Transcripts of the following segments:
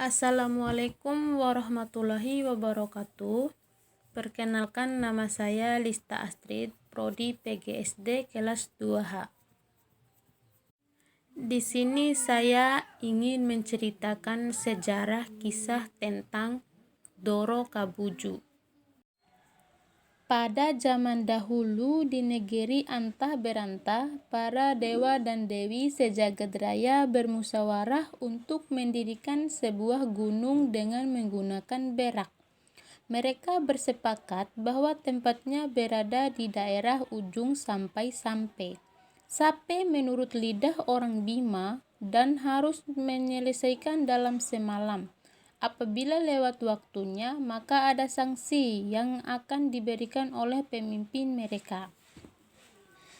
Assalamualaikum warahmatullahi wabarakatuh. Perkenalkan, nama saya Lista Astrid, Prodi PGSD kelas 2H. Di sini saya ingin menceritakan sejarah kisah tentang Doro Kabuju. Pada zaman dahulu di negeri antah berantah, para dewa dan dewi sejagat raya bermusyawarah untuk mendirikan sebuah gunung dengan menggunakan berak. Mereka bersepakat bahwa tempatnya berada di daerah ujung sampai-sampai menurut lidah orang Bima dan harus menyelesaikan dalam semalam. Apabila lewat waktunya, maka ada sanksi yang akan diberikan oleh pemimpin mereka.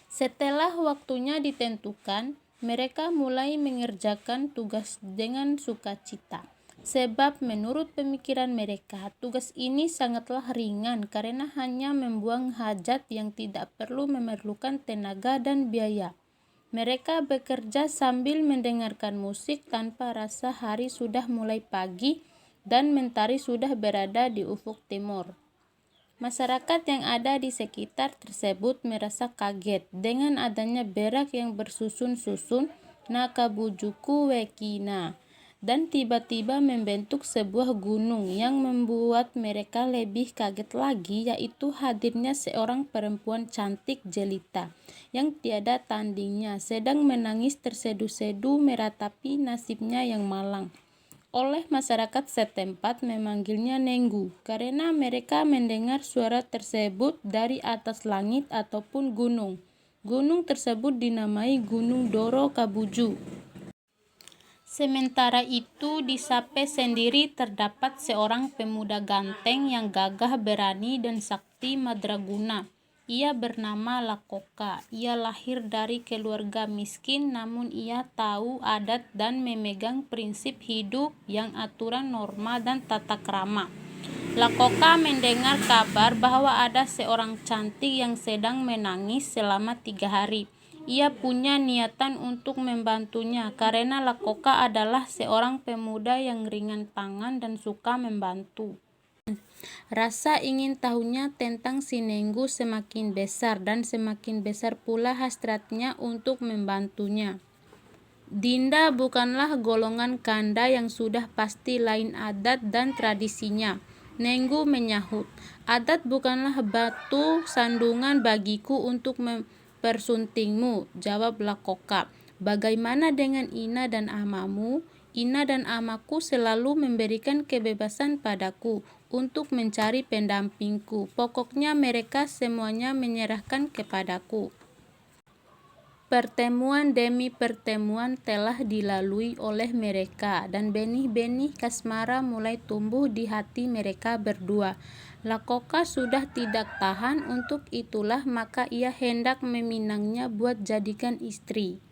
Setelah waktunya ditentukan, mereka mulai mengerjakan tugas dengan sukacita. Sebab menurut pemikiran mereka, tugas ini sangatlah ringan karena hanya membuang hajat yang tidak perlu memerlukan tenaga dan biaya. Mereka bekerja sambil mendengarkan musik tanpa rasa hari sudah mulai pagi dan mentari sudah berada di ufuk timur. Masyarakat yang ada di sekitar tersebut merasa kaget dengan adanya berak yang bersusun-susun Nakabujuku Wekina dan tiba-tiba membentuk sebuah gunung. Yang membuat mereka lebih kaget lagi yaitu hadirnya seorang perempuan cantik jelita yang tiada tandingnya sedang menangis terseduh-seduh meratapi nasibnya yang malang. Oleh masyarakat setempat memanggilnya Nenggu karena mereka mendengar suara tersebut dari atas langit ataupun gunung. Gunung tersebut dinamai Gunung Doro Kabuju. Sementara itu di Sape sendiri terdapat seorang pemuda ganteng yang gagah berani dan sakti madraguna. Ia bernama Lakoka. Ia lahir dari keluarga miskin, namun ia tahu adat dan memegang prinsip hidup yang aturan norma dan tata krama. Lakoka mendengar kabar bahwa ada seorang cantik yang sedang menangis selama 3 hari. Ia punya niatan untuk membantunya karena Lakoka adalah seorang pemuda yang ringan tangan dan suka membantu. Rasa ingin tahunya tentang si Nenggu semakin besar dan semakin besar pula hasratnya untuk membantunya. Dinda bukanlah golongan kanda yang sudah pasti lain adat dan tradisinya. Nenggu menyahut, adat bukanlah batu sandungan bagiku untuk mempersuntingmu, jawab Lakoka. Bagaimana dengan Ina dan amamu? Ina dan amaku selalu memberikan kebebasan padaku untuk mencari pendampingku. Pokoknya mereka semuanya menyerahkan kepadaku. Pertemuan demi pertemuan telah dilalui oleh mereka dan benih-benih kasmara mulai tumbuh di hati mereka berdua. Lakoka sudah tidak tahan untuk itulah maka ia hendak meminangnya buat jadikan istri.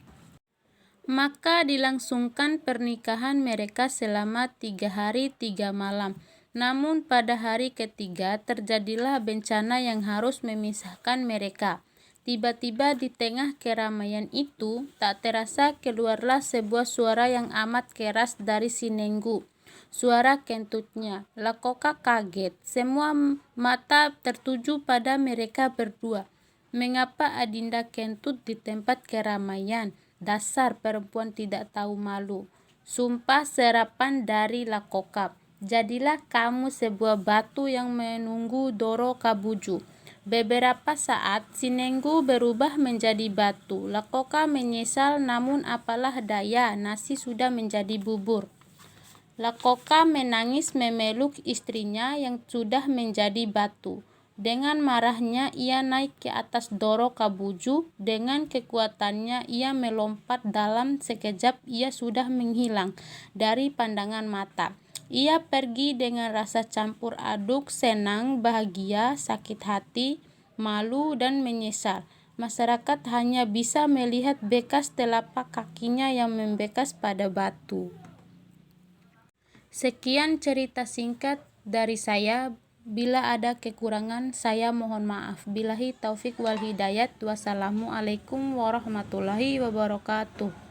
Maka dilangsungkan pernikahan mereka selama 3 hari 3 malam. Namun pada hari ketiga terjadilah bencana yang harus memisahkan mereka. Tiba-tiba di tengah keramaian itu tak terasa keluarlah sebuah suara yang amat keras dari si Nenggu. Suara kentutnya. Lakoka kaget. Semua mata tertuju pada mereka berdua. Mengapa Adinda kentut di tempat keramaian? Dasar perempuan tidak tahu malu. Sumpah serapan dari Lakoka. Jadilah kamu sebuah batu yang menunggu Doro Kabuju. Beberapa saat si Nenggu berubah menjadi batu. Lakoka menyesal namun apalah daya, nasi sudah menjadi bubur. Lakoka menangis memeluk istrinya yang sudah menjadi batu. Dengan marahnya ia naik ke atas Doro Kabuju. Dengan kekuatannya ia melompat dalam sekejap ia sudah menghilang dari pandangan mata. Ia pergi dengan rasa campur aduk senang, bahagia, sakit hati, malu dan menyesal. Masyarakat hanya bisa melihat bekas telapak kakinya yang membekas pada batu. Sekian cerita singkat dari saya. Bila ada kekurangan saya mohon maaf. Billahi taufik wal hidayat. Wassalamualaikum warahmatullahi wabarakatuh.